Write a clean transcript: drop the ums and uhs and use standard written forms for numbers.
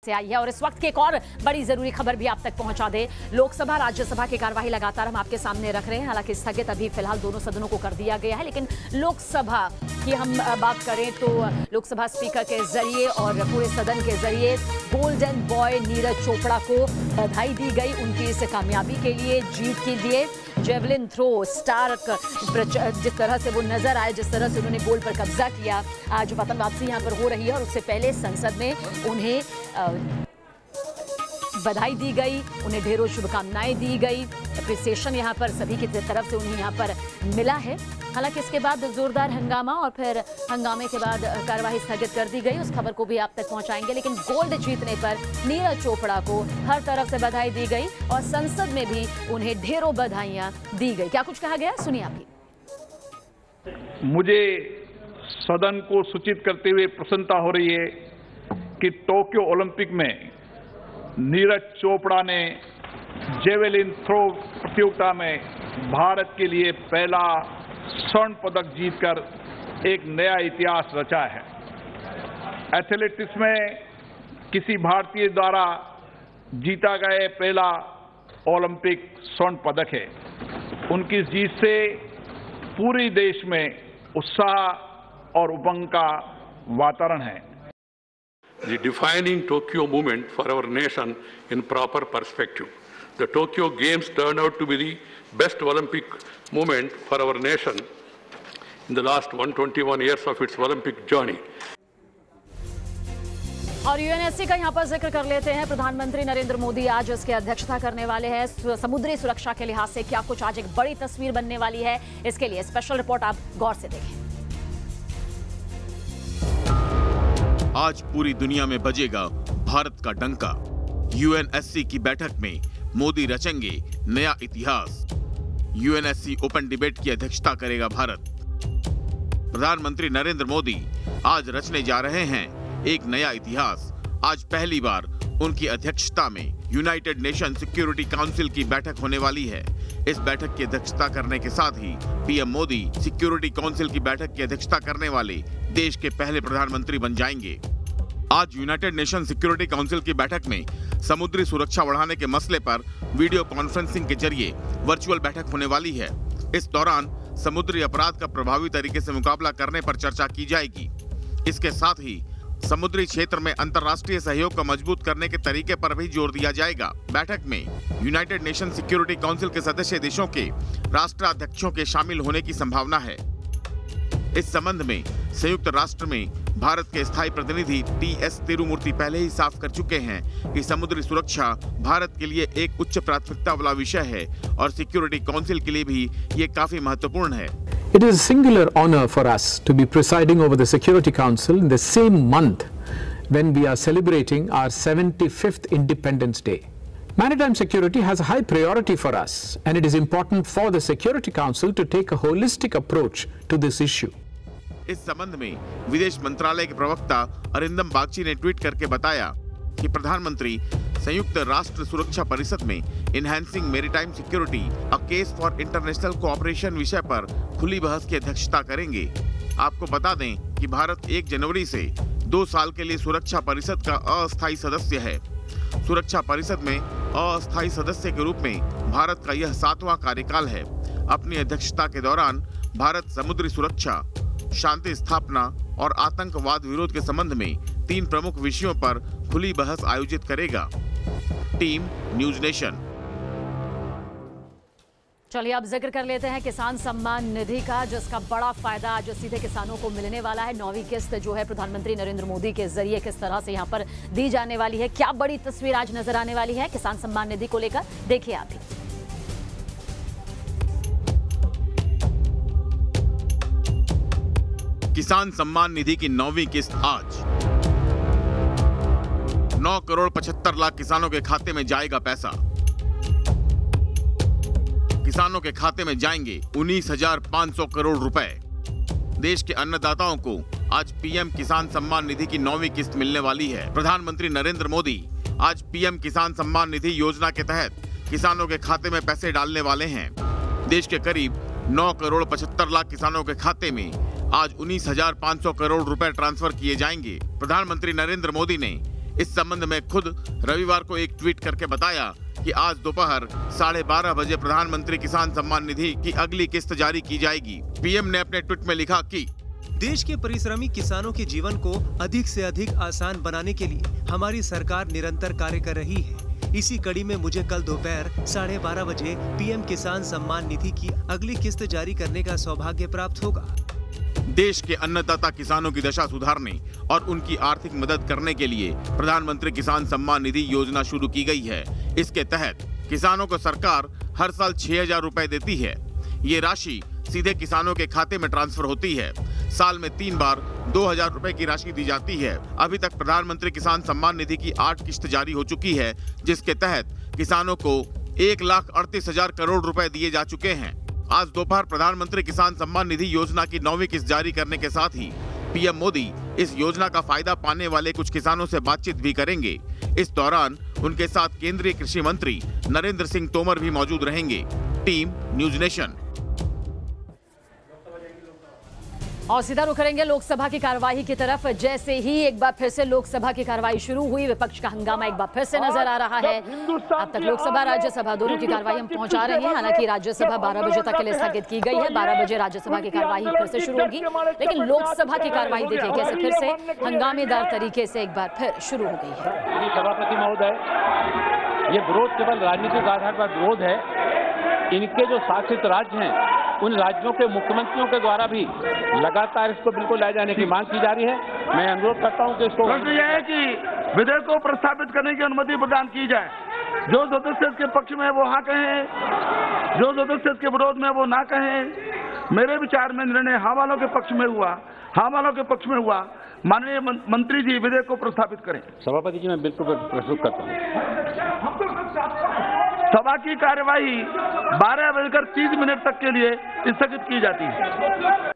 से आई है। और इस वक्त की एक और बड़ी जरूरी खबर भी आप तक पहुंचा दे। लोकसभा राज्यसभा की कार्यवाही लगातार हम आपके सामने रख रहे हैं। हालांकि स्थगित अभी फिलहाल दोनों सदनों को कर दिया गया है, लेकिन लोकसभा की हम बात करें तो लोकसभा स्पीकर के जरिए और पूरे सदन के जरिए गोल्डन बॉय नीरज चोपड़ा को बधाई दी गई उनकी इस कामयाबी के लिए, जीत के लिए। जेवलिन थ्रो स्टार जिस तरह से वो नजर आए, जिस तरह से उन्होंने गोल पर कब्जा किया, आज वतन वापसी यहाँ पर हो रही है और उससे पहले संसद में उन्हें बधाई दी गई, उन्हें ढेरों शुभकामनाएं दी गई। अप्रिसिएशन यहाँ पर सभी की तरफ से उन्हें यहाँ पर मिला है। हालांकि इसके बाद जोरदार हंगामा और फिर हंगामे के बाद कार्यवाही स्थगित कर दी गई। उस खबर को भी आप तक पहुंचाएंगे। लेकिन गोल्ड जीतने पर नीरज चोपड़ा को हर तरफ से बधाई दी गई और संसद में भी उन्हें ढेरों बधाइयां दी गई। क्या कुछ कहा गया, सुनिए आप भी। मुझे सदन को सूचित करते हुए प्रसन्नता हो रही है कि टोक्यो ओलंपिक में नीरज चोपड़ा ने जेवलिन थ्रो प्रतियोगिता में भारत के लिए पहला स्वर्ण पदक जीतकर एक नया इतिहास रचा है। एथलेटिक्स में किसी भारतीय द्वारा जीता गया पहला ओलंपिक स्वर्ण पदक है। उनकी जीत से पूरे देश में उत्साह और उमंग का वातावरण है। The defining Tokyo movement for our nation in proper perspective. The Tokyo Games turned out to be the best Olympic movement for our nation in the last 121 years of its Olympic journey. और UNSC का यहाँ पर जिक्र कर लेते हैं। प्रधानमंत्री नरेंद्र मोदी आज इसकी अध्यक्षता करने वाले हैं। समुद्री सुरक्षा के लिहाज से क्या कुछ आज एक बड़ी तस्वीर बनने वाली है, इसके लिए स्पेशल रिपोर्ट आप गौर से देखें। आज पूरी दुनिया में बजेगा भारत का डंका। यूएनएससी की बैठक में मोदी रचेंगे नया इतिहास। यूएनएससी ओपन डिबेट की अध्यक्षता करेगा भारत। प्रधानमंत्री नरेंद्र मोदी आज रचने जा रहे हैं एक नया इतिहास। आज पहली बार उनकी अध्यक्षता में यूनाइटेड नेशन सिक्योरिटी काउंसिल की बैठक होने वाली है। इस बैठक की अध्यक्षता करने के साथ ही पीएम मोदी सिक्योरिटी काउंसिल की बैठक की अध्यक्षता करने वाले देश के पहले प्रधानमंत्री बन जाएंगे। आज यूनाइटेड नेशन सिक्योरिटी काउंसिल की बैठक में समुद्री सुरक्षा बढ़ाने के मसले पर वीडियो कॉन्फ्रेंसिंग के जरिए वर्चुअल बैठक होने वाली है। इस दौरान समुद्री अपराध का प्रभावी तरीके से मुकाबला करने पर चर्चा की जाएगी। इसके साथ ही समुद्री क्षेत्र में अंतर्राष्ट्रीय सहयोग को मजबूत करने के तरीके पर भी जोर दिया जाएगा। बैठक में यूनाइटेड नेशन सिक्योरिटी काउंसिल के सदस्य देशों के राष्ट्राध्यक्षों के शामिल होने की संभावना है। इस संबंध में संयुक्त राष्ट्र में भारत के स्थायी प्रतिनिधि टीएस तिरुमूर्ति पहले ही साफ कर चुके हैं कि समुद्री सुरक्षा भारत के लिए एक उच्च प्राथमिकता वाला विषय है और सिक्योरिटी काउंसिल के लिए भी ये काफी महत्वपूर्ण है। It is a singular honor for us to be presiding over the Security Council in the same month when we are celebrating our 75th Independence Day. Maritime security has a high priority for us, and it is important for the Security Council to take a holistic approach to this issue. इस संबंध में विदेश मंत्रालय के प्रवक्ता अरिंदम बागची ने tweet करके बताया कि प्रधानमंत्री संयुक्त राष्ट्र सुरक्षा परिषद में enhancing maritime security a case for international cooperation विषय पर खुली बहस की अध्यक्षता करेंगे। आपको बता दें कि भारत 1 जनवरी से 2 साल के लिए सुरक्षा परिषद का अस्थायी सदस्य है। सुरक्षा परिषद में अस्थायी सदस्य के रूप में भारत का यह 7वां कार्यकाल है। अपनी अध्यक्षता के दौरान भारत समुद्री सुरक्षा, शांति स्थापना और आतंकवाद विरोध के संबंध में 3 प्रमुख विषयों पर खुली बहस आयोजित करेगा। Team news nation. चलिए अब जिक्र कर लेते हैं किसान सम्मान निधि का, जिसका बड़ा फायदा आज सीधे किसानों को मिलने वाला है। 9वीं किस्त जो है प्रधानमंत्री नरेंद्र मोदी के जरिए किस तरह से यहां पर दी जाने वाली है, क्या बड़ी तस्वीर आज नजर आने वाली है किसान सम्मान निधि को लेकर, देखिए आप भी। किसान सम्मान निधि की 9वीं किस्त आज 9 करोड़ 75 लाख किसानों के खाते में जाएगा पैसा। किसानों के खाते में जाएंगे 19,500 करोड़ रुपए। देश के अन्नदाताओं को आज पीएम किसान सम्मान निधि की 9वीं किस्त मिलने वाली है। प्रधानमंत्री नरेंद्र मोदी आज पीएम किसान सम्मान निधि योजना के तहत किसानों के खाते में पैसे डालने वाले हैं। देश के करीब 9 करोड़ 75 लाख किसानों के खाते में आज 19,500 करोड़ रुपए ट्रांसफर किए जाएंगे। प्रधानमंत्री नरेंद्र मोदी ने इस संबंध में खुद रविवार को एक ट्वीट करके बताया कि आज दोपहर 12:30 बजे प्रधानमंत्री किसान सम्मान निधि की अगली किस्त जारी की जाएगी। पीएम ने अपने ट्वीट में लिखा कि देश के परिश्रमी किसानों के जीवन को अधिक से अधिक आसान बनाने के लिए हमारी सरकार निरंतर कार्य कर रही है। इसी कड़ी में मुझे कल दोपहर 12:30 बजे पीएम किसान सम्मान निधि की अगली किस्त जारी करने का सौभाग्य प्राप्त होगा। देश के अन्नदाता किसानों की दशा सुधारने और उनकी आर्थिक मदद करने के लिए प्रधानमंत्री किसान सम्मान निधि योजना शुरू की गई है। इसके तहत किसानों को सरकार हर साल 6,000 रुपए देती है। ये राशि सीधे किसानों के खाते में ट्रांसफर होती है। साल में 3 बार 2,000 रुपए की राशि दी जाती है। अभी तक प्रधानमंत्री किसान सम्मान निधि की 8 किस्त जारी हो चुकी है, जिसके तहत किसानों को 1,38,000 करोड़ रुपए दिए जा चुके हैं। आज दोपहर प्रधानमंत्री किसान सम्मान निधि योजना की 9वीं किस्त जारी करने के साथ ही पीएम मोदी इस योजना का फायदा पाने वाले कुछ किसानों से बातचीत भी करेंगे। इस दौरान उनके साथ केंद्रीय कृषि मंत्री नरेंद्र सिंह तोमर भी मौजूद रहेंगे। Team news nation. और सीधा रुख करेंगे लोकसभा की कार्यवाही की तरफ। जैसे ही एक बार फिर से लोकसभा की कार्यवाही शुरू हुई, विपक्ष का हंगामा एक बार फिर से नजर आ रहा है। अब तक लोकसभा राज्यसभा दोनों की कार्यवाही हम पहुंचा रहे हैं। हालांकि राज्यसभा 12 बजे तक के लिए स्थगित की गई है। 12 बजे राज्यसभा की कार्यवाही फिर से शुरू होगी, लेकिन लोकसभा की कार्यवाही देखिए कैसे फिर से हंगामेदार तरीके से एक बार फिर शुरू हो गई है। सभापति महोदय, ये विरोध केवल राजनीतिक आधार पर विरोध है। इनके जो शासित राज्य हैं, उन राज्यों के मुख्यमंत्रियों के द्वारा भी लगातार इसको बिल्कुल लाए जाने की मांग की जा रही है। मैं अनुरोध करता हूं कि इसको यह है कि विधेयक को प्रस्तावित करने की अनुमति प्रदान की जाए। जो सदस्य इसके पक्ष में वो हाँ कहें, जो सदस्य इसके विरोध में वो ना कहें। मेरे विचार में निर्णय हाँ वालों के पक्ष में हुआ, हाँ वालों के पक्ष में हुआ। माननीय मंत्री जी विधेयक को प्रस्तावित करें। सभापति जी, मैं बिल्कुल प्रस्तुत करता हूँ। सभा की कार्यवाही 12:30 तक के लिए स्थगित की जाती है।